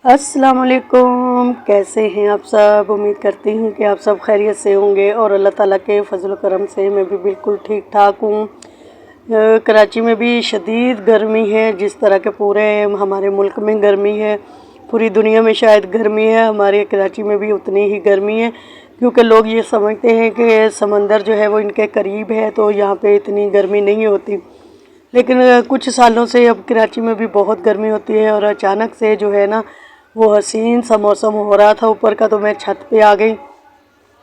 अस्सलाम वालेकुम। कैसे हैं आप सब? उम्मीद करती हूँ कि आप सब खैरियत से होंगे और अल्लाह ताला के फजल करम से मैं भी बिल्कुल ठीक ठाक हूँ। कराची में भी शदीद गर्मी है, जिस तरह के पूरे हमारे मुल्क में गर्मी है, पूरी दुनिया में शायद गर्मी है, हमारे कराची में भी उतनी ही गर्मी है। क्योंकि लोग ये समझते हैं कि समंदर जो है वो इनके करीब है तो यहाँ पे इतनी गर्मी नहीं होती, लेकिन कुछ सालों से अब कराची में भी बहुत गर्मी होती है। और अचानक से जो है ना वो हसीन सा मौसम हो रहा था ऊपर का, तो मैं छत पे आ गई।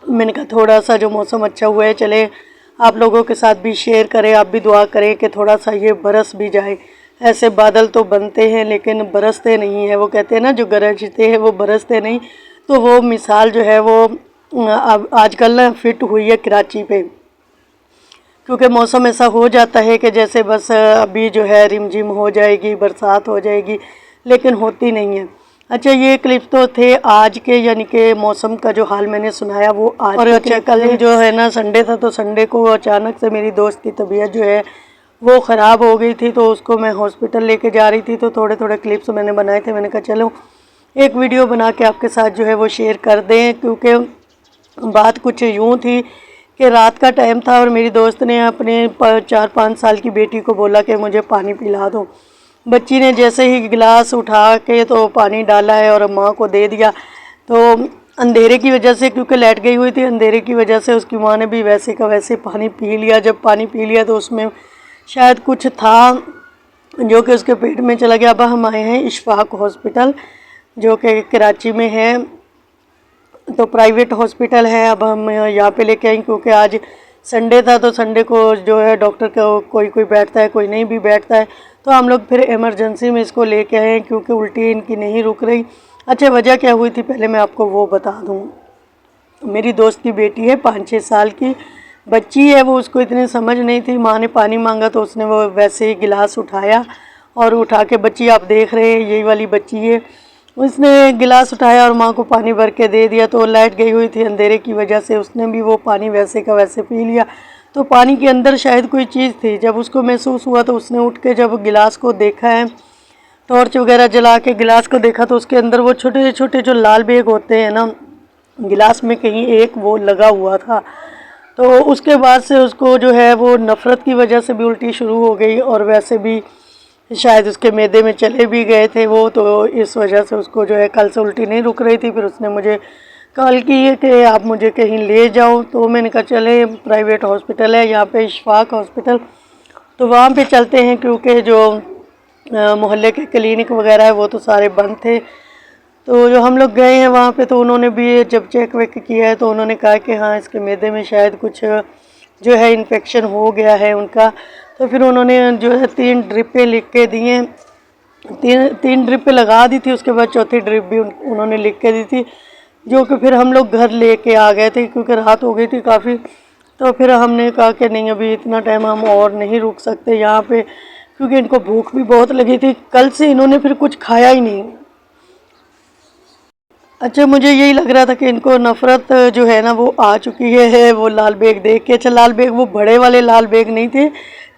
मैंने कहा थोड़ा सा जो मौसम अच्छा हुआ है, चले आप लोगों के साथ भी शेयर करें, आप भी दुआ करें कि थोड़ा सा ये बरस भी जाए। ऐसे बादल तो बनते हैं लेकिन बरसते नहीं हैं। वो कहते हैं ना जो गरजते हैं वो बरसते नहीं, तो वो मिसाल जो है वो अब आजकल ना फिट हुई है कराची पे। क्योंकि मौसम ऐसा हो जाता है कि जैसे बस अभी जो है रिमझिम हो जाएगी, बरसात हो जाएगी, लेकिन होती नहीं है। अच्छा, ये क्लिप तो थे आज के, यानी कि मौसम का जो हाल मैंने सुनाया वो आज। और अच्छा, कल जो है ना संडे था, तो संडे को अचानक से मेरी दोस्त की तबीयत जो है वो ख़राब हो गई थी, तो उसको मैं हॉस्पिटल लेके जा रही थी। तो थोड़े थोड़े क्लिप्स मैंने बनाए थे। मैंने कहा चलो एक वीडियो बना के आपके साथ जो है वो शेयर कर दें। क्योंकि बात कुछ यूँ थी कि रात का टाइम था और मेरी दोस्त ने अपने 4-5 साल की बेटी को बोला कि मुझे पानी पिला दो। बच्ची ने जैसे ही गिलास उठा के तो पानी डाला है और माँ को दे दिया। तो अंधेरे की वजह से, क्योंकि लाइट गई हुई थी, अंधेरे की वजह से उसकी माँ ने भी वैसे का वैसे पानी पी लिया। जब पानी पी लिया तो उसमें शायद कुछ था जो कि उसके पेट में चला गया। अब हम आए हैं इशफाक हॉस्पिटल, जो कि कराची में है, तो प्राइवेट हॉस्पिटल है। अब हम यहाँ पे लेके आए क्योंकि आज संडे था, तो संडे को जो है डॉक्टर को कोई कोई बैठता है, कोई नहीं भी बैठता है। तो हम लोग फिर इमरजेंसी में इसको लेके आए क्योंकि उल्टी इनकी नहीं रुक रही। अच्छा, वजह क्या हुई थी पहले मैं आपको वो बता दूँ। मेरी दोस्त की बेटी है, 5-6 साल की बच्ची है, वो उसको इतनी समझ नहीं थी। माँ ने पानी मांगा तो उसने वो वैसे ही गिलास उठाया और उठा के, बच्ची आप देख रहे हैं यही वाली बच्ची है, उसने गिलास उठाया और माँ को पानी भर के दे दिया। तो लाइट गई हुई थी, अंधेरे की वजह से उसने भी वो पानी वैसे का वैसे पी लिया। तो पानी के अंदर शायद कोई चीज़ थी। जब उसको महसूस हुआ तो उसने उठ के जब गिलास को देखा है, टॉर्च वगैरह जला के गिलास को देखा, तो उसके अंदर वो छोटे छोटे जो लाल बेग होते हैं ना, गिलास में कहीं एक वो लगा हुआ था। तो उसके बाद से उसको जो है वो नफ़रत की वजह से भी उल्टी शुरू हो गई, और वैसे भी शायद उसके मैदे में चले भी गए थे वो, तो इस वजह से उसको जो है कल से उल्टी नहीं रुक रही थी। फिर उसने मुझे कॉल की है कि आप मुझे कहीं ले जाओ। तो मैंने कहा चले, प्राइवेट हॉस्पिटल है यहाँ पे इशफाक हॉस्पिटल, तो वहाँ पे चलते हैं। क्योंकि जो मोहल्ले के क्लिनिक वगैरह है वो तो सारे बंद थे। तो जो हम लोग गए हैं वहाँ पे, तो उन्होंने भी जब चेक वेक किया है तो उन्होंने कहा कि हाँ इसके मैदे में शायद कुछ जो है इन्फेक्शन हो गया है उनका। तो फिर उन्होंने जो है 3 ड्रिपें लिख के दी हैं। तीन ड्रिपें लगा दी थी, उसके बाद चौथी ड्रिप भी उन्होंने लिख के दी थी, जो कि फिर हम लोग घर लेके आ गए थे क्योंकि रात हो गई थी काफ़ी। तो फिर हमने कहा कि नहीं, अभी इतना टाइम हम और नहीं रुक सकते यहाँ पे, क्योंकि इनको भूख भी बहुत लगी थी। कल से इन्होंने फिर कुछ खाया ही नहीं। अच्छा, मुझे यही लग रहा था कि इनको नफ़रत जो है ना वो आ चुकी है वो लाल बेग देख के। अच्छा, लाल बेग वो बड़े वाले लाल बेग नहीं थे,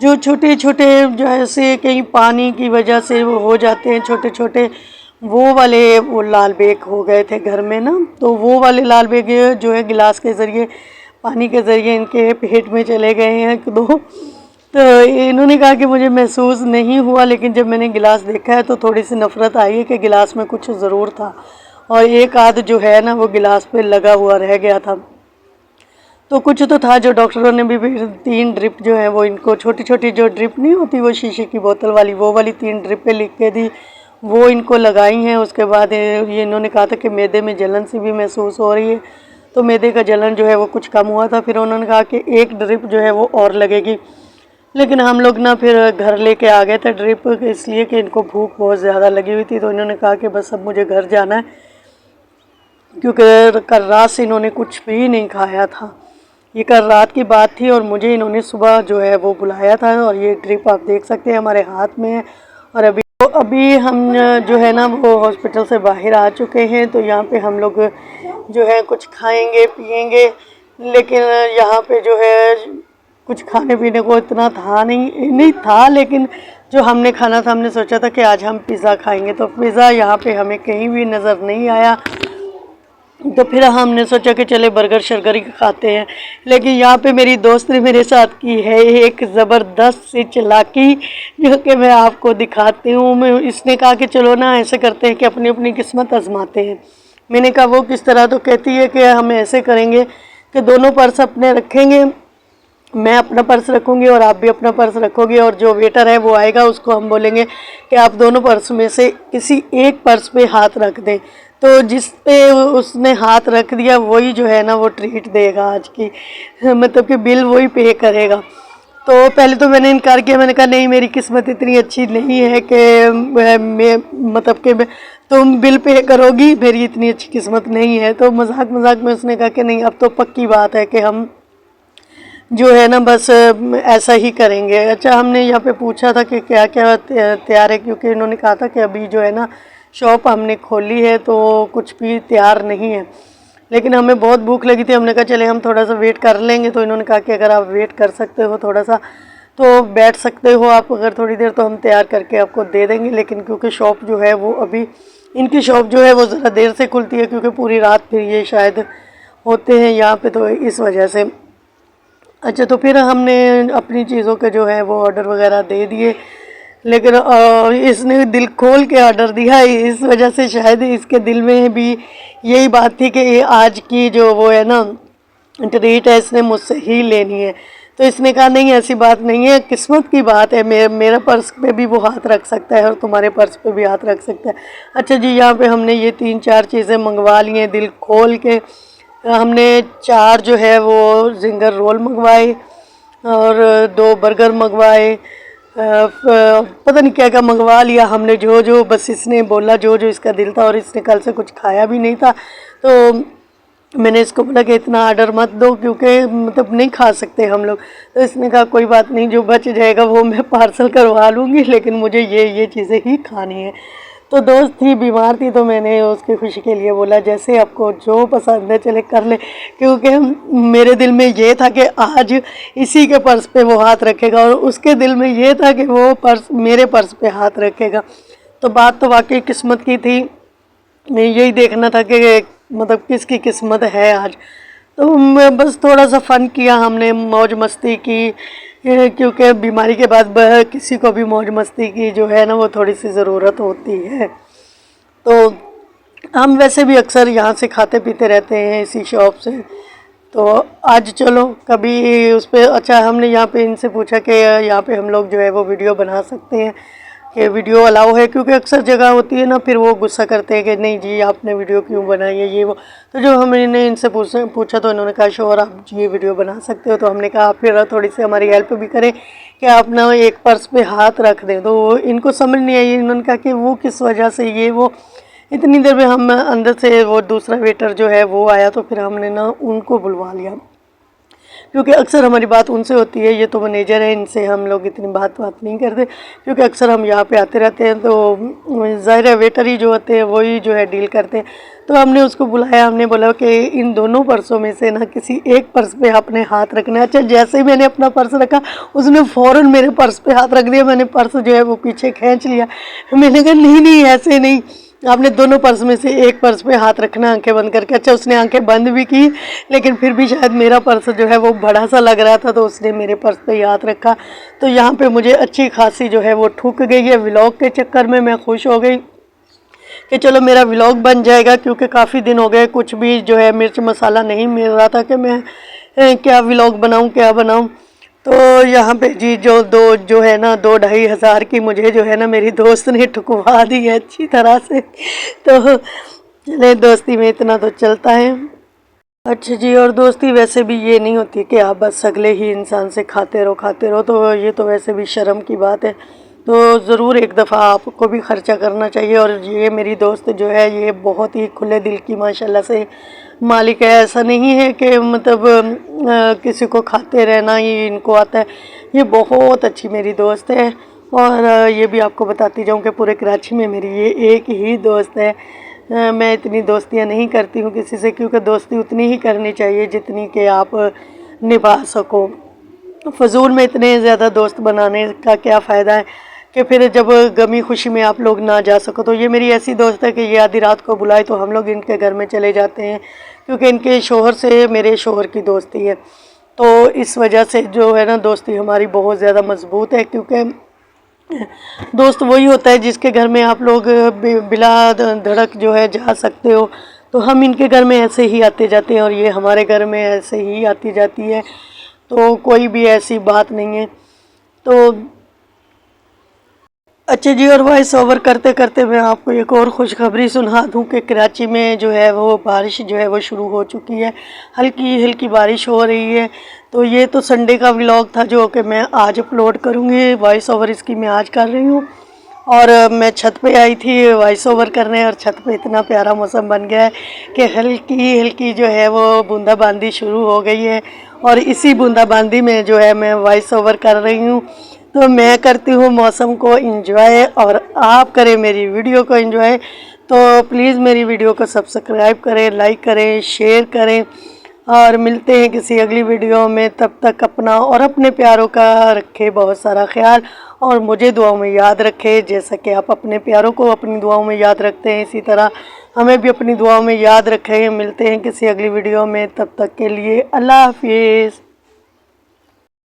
जो छोटे छोटे जो ऐसे कहीं पानी की वजह से वो हो जाते हैं छोटे छोटे, वो वाले वो लाल बेग हो गए थे घर में ना। तो वो वाले लाल बेग जो है गिलास के ज़रिए, पानी के ज़रिए इनके पेट में चले गए हैं 1-2। तो इन्होंने कहा कि मुझे महसूस नहीं हुआ, लेकिन जब मैंने गिलास देखा है तो थोड़ी सी नफ़रत आई है कि गिलास में कुछ ज़रूर था, और एक आध जो है ना वो गिलास पे लगा हुआ रह गया था। तो कुछ तो था जो डॉक्टरों ने भी 3 ड्रिप जो है वो इनको, छोटी छोटी जो ड्रिप नहीं होती वो शीशे की बोतल वाली, वो वाली 3 ड्रिपें लिख के दी, वो इनको लगाई हैं। उसके बाद ये इन्होंने कहा था कि मैदे में जलन सी भी महसूस हो रही है, तो मैदे का जलन जो है वो कुछ कम हुआ था। फिर उन्होंने कहा कि 1 ड्रिप जो है वो और लगेगी, लेकिन हम लोग ना फिर घर लेके आ गए थे ड्रिप, इसलिए कि इनको भूख बहुत ज़्यादा लगी हुई थी। तो इन्होंने कहा कि बस अब मुझे घर जाना है, क्योंकि कल रात से इन्होंने कुछ भी नहीं खाया था। ये कल रात की बात थी और मुझे इन्होंने सुबह जो है वो बुलाया था, और ये ड्रिप आप देख सकते हैं हमारे हाथ में है। और अभी हम जो है ना वो हॉस्पिटल से बाहर आ चुके हैं। तो यहाँ पे हम लोग जो है कुछ खाएंगे पिएंगे, लेकिन यहाँ पे जो है कुछ खाने पीने को इतना था नहीं था, लेकिन जो हमने खाना था, हमने सोचा था कि आज हम पिज़्ज़ा खाएंगे, तो पिज़्ज़ा यहाँ पे हमें कहीं भी नज़र नहीं आया। तो फिर हमने सोचा कि चले बर्गर शर्गर ही खाते हैं। लेकिन यहाँ पे मेरी दोस्त ने मेरे साथ की है एक ज़बरदस्त सी चालाकी, जो कि मैं आपको दिखाती हूँ। मैं इसने कहा कि चलो ना ऐसे करते हैं कि अपनी अपनी किस्मत आजमाते हैं। मैंने कहा वो किस तरह? तो कहती है कि हम ऐसे करेंगे कि दोनों पर्स अपने रखेंगे, मैं अपना पर्स रखूँगी और आप भी अपना पर्स रखोगे, और जो वेटर है वो आएगा, उसको हम बोलेंगे कि आप दोनों पर्स में से किसी एक पर्स पे हाथ रख दें। तो जिस पे उसने हाथ रख दिया वही जो है ना वो ट्रीट देगा आज की, मतलब कि बिल वही पे करेगा। तो पहले तो मैंने इनकार किया, मैंने कहा नहीं, मेरी किस्मत इतनी अच्छी नहीं है कि मैं मतलब कि तुम बिल पे करोगी, मेरी इतनी अच्छी किस्मत नहीं है। तो मजाक मजाक में उसने कहा कि नहीं, अब तो पक्की बात है कि हम जो है ना बस ऐसा ही करेंगे। अच्छा, हमने यहाँ पे पूछा था कि क्या क्या तैयार है, क्योंकि इन्होंने कहा था कि अभी जो है ना शॉप हमने खोली है तो कुछ भी तैयार नहीं है। लेकिन हमें बहुत भूख लगी थी, हमने कहा चले हम थोड़ा सा वेट कर लेंगे। तो इन्होंने कहा कि अगर आप वेट कर सकते हो थोड़ा सा तो बैठ सकते हो आप, अगर थोड़ी देर, तो हम तैयार करके आपको दे देंगे। लेकिन क्योंकि शॉप जो है वो अभी, इनकी शॉप जो है वो ज़रा देर से खुलती है, क्योंकि पूरी रात फिर ये शायद होते हैं यहाँ पे, तो इस वजह से। अच्छा, तो फिर हमने अपनी चीज़ों के जो है वो ऑर्डर वगैरह दे दिए। लेकिन इसने दिल खोल के ऑर्डर दिया, इस वजह से शायद इसके दिल में भी यही बात थी कि ये आज की जो वो है ना ट्रीट है इसने मुझसे ही लेनी है। तो इसने कहा नहीं, ऐसी बात नहीं है, किस्मत की बात है, मेरा पर्स पे भी वो हाथ रख सकता है और तुम्हारे पर्स पे भी हाथ रख सकता है। अच्छा जी, यहाँ पे हमने ये 3-4 चीज़ें मंगवा ली हैं दिल खोल के। हमने 4 जो है वो जिंगर रोल मंगवाए और 2 बर्गर मंगवाए, पता नहीं क्या क्या मंगवा लिया हमने, जो जो बस इसने बोला, जो जो इसका दिल था। और इसने कल से कुछ खाया भी नहीं था, तो मैंने इसको बोला कि इतना ऑर्डर मत दो, क्योंकि मतलब नहीं खा सकते हम लोग। तो इसने कहा कोई बात नहीं, जो बच जाएगा वो मैं पार्सल करवा लूँगी, लेकिन मुझे ये चीज़ें ही खानी है। तो दोस्त थी, बीमार थी, तो मैंने उसकी खुशी के लिए बोला जैसे आपको जो पसंद है चले कर ले, क्योंकि मेरे दिल में ये था कि आज इसी के पर्स पे वो हाथ रखेगा, और उसके दिल में ये था कि वो पर्स मेरे पर्स पे हाथ रखेगा। तो बात तो वाकई किस्मत की थी, यही देखना था कि मतलब किसकी किस्मत है आज। तो बस थोड़ा सा फ़न किया हमने, मौज मस्ती की, क्योंकि बीमारी के बाद किसी को भी मौज मस्ती की जो है ना वो थोड़ी सी ज़रूरत होती है। तो हम वैसे भी अक्सर यहाँ से खाते पीते रहते हैं इसी शॉप से। तो आज चलो कभी उस पर, अच्छा हमने यहाँ पे इनसे पूछा कि यहाँ पे हम लोग जो है वो वीडियो बना सकते हैं, कि वीडियो अलाउ है, क्योंकि अक्सर जगह होती है ना फिर वो गुस्सा करते हैं कि नहीं जी आपने वीडियो क्यों बनाई है, ये वो। तो जो हमने इनसे पूछा तो इन्होंने कहा श्योर आप जी वीडियो बना सकते हो। तो हमने कहा आप फिर थोड़ी सी हमारी हेल्प भी करें कि आप ना एक पर्स पे हाथ रख दें। तो इनको समझ नहीं आई, इन्होंने कहा कि वो किस वजह से, ये वो। इतनी देर में हम अंदर से वो दूसरा वेटर जो है वो आया, तो फिर हमने ना उनको बुलवा लिया, क्योंकि अक्सर हमारी बात उनसे होती है। ये तो मैनेजर है, इनसे हम लोग इतनी बात नहीं करते, क्योंकि अक्सर हम यहाँ पे आते रहते हैं, तो ज़ाहिर है वेटर ही जो होते हैं वही जो है डील करते हैं। तो हमने उसको बुलाया, हमने बोला कि इन दोनों पर्सों में से ना किसी एक पर्स पे आपने हाथ रखना है। अच्छा, जैसे ही मैंने अपना पर्स रखा उसने फ़ौरन मेरे पर्स पे हाथ रख दिया, मैंने पर्स जो है वो पीछे खींच लिया। मैंने कहा नहीं नहीं ऐसे नहीं, आपने दोनों पर्स में से एक पर्स पे हाथ रखना आंखें बंद करके। अच्छा, उसने आंखें बंद भी की, लेकिन फिर भी शायद मेरा पर्स जो है वो बड़ा सा लग रहा था, तो उसने मेरे पर्स पे ही हाथ रखा। तो यहाँ पे मुझे अच्छी खासी जो है वो ठुक गई है। व्लॉग के चक्कर में मैं खुश हो गई कि चलो मेरा व्लॉग बन जाएगा, क्योंकि काफ़ी दिन हो गए कुछ भी जो है मिर्च मसाला नहीं मिल रहा था कि मैं क्या व्लॉग बनाऊँ क्या बनाऊँ। तो यहाँ पे जी जो है ना 2-2.5 हज़ार की मुझे जो है ना मेरी दोस्त ने ठुकवा दी है अच्छी तरह से। तो चले, दोस्ती में इतना तो चलता है। अच्छा जी, और दोस्ती वैसे भी ये नहीं होती कि आप बस अगले ही इंसान से खाते रहो, तो ये तो वैसे भी शर्म की बात है। तो ज़रूर एक दफ़ा आपको भी ख़र्चा करना चाहिए। और ये मेरी दोस्त जो है ये बहुत ही खुले दिल की माशाल्लाह से मालिक है। ऐसा नहीं है कि मतलब किसी को खाते रहना ही इनको आता है। ये बहुत अच्छी मेरी दोस्त है। और ये भी आपको बताती जाऊँ कि पूरे कराची में मेरी ये एक ही दोस्त है। मैं इतनी दोस्तियां नहीं करती हूँ किसी से, क्योंकि दोस्ती उतनी ही करनी चाहिए जितनी कि आप निभा सको। फजूल में इतने ज़्यादा दोस्त बनाने का क्या फ़ायदा है, कि फिर जब गमी खुशी में आप लोग ना जा सको। तो ये मेरी ऐसी दोस्त है कि ये आधी रात को बुलाए तो हम लोग इनके घर में चले जाते हैं, क्योंकि इनके शोहर से मेरे शोहर की दोस्ती है। तो इस वजह से जो है ना दोस्ती हमारी बहुत ज़्यादा मजबूत है, क्योंकि दोस्त वही होता है जिसके घर में आप लोग बिला धड़क जो है जा सकते हो। तो हम इनके घर में ऐसे ही आते जाते हैं और ये हमारे घर में ऐसे ही आती जाती है, तो कोई भी ऐसी बात नहीं है। तो अच्छा जी, और वॉइस ओवर करते करते मैं आपको एक और खुशखबरी सुना दूं कि कराची में जो है वो बारिश जो है वो शुरू हो चुकी है। हल्की हल्की बारिश हो रही है। तो ये तो संडे का व्लॉग था जो कि मैं आज अपलोड करूँगी। वॉइस ओवर इसकी मैं आज कर रही हूँ। और मैं छत पे आई थी वॉइस ओवर करने, और छत पे इतना प्यारा मौसम बन गया है कि हल्की हल्की जो है वो बूंदाबांदी शुरू हो गई है। और इसी बूंदाबांदी में जो है मैं वॉइस ओवर कर रही हूँ। तो मैं करती हूँ मौसम को एंजॉय और आप करें मेरी वीडियो को एंजॉय। तो प्लीज़ मेरी वीडियो को सब्सक्राइब करें, लाइक करें, शेयर करें, और मिलते हैं किसी अगली वीडियो में। तब तक अपना और अपने प्यारों का रखें बहुत सारा ख्याल, और मुझे दुआओं में याद रखें। जैसा कि आप अपने प्यारों को अपनी दुआओं में याद रखते हैं, इसी तरह हमें भी अपनी दुआओं में याद रखें। मिलते हैं किसी अगली वीडियो में, तब तक के लिए अल्लाह हाफिज़।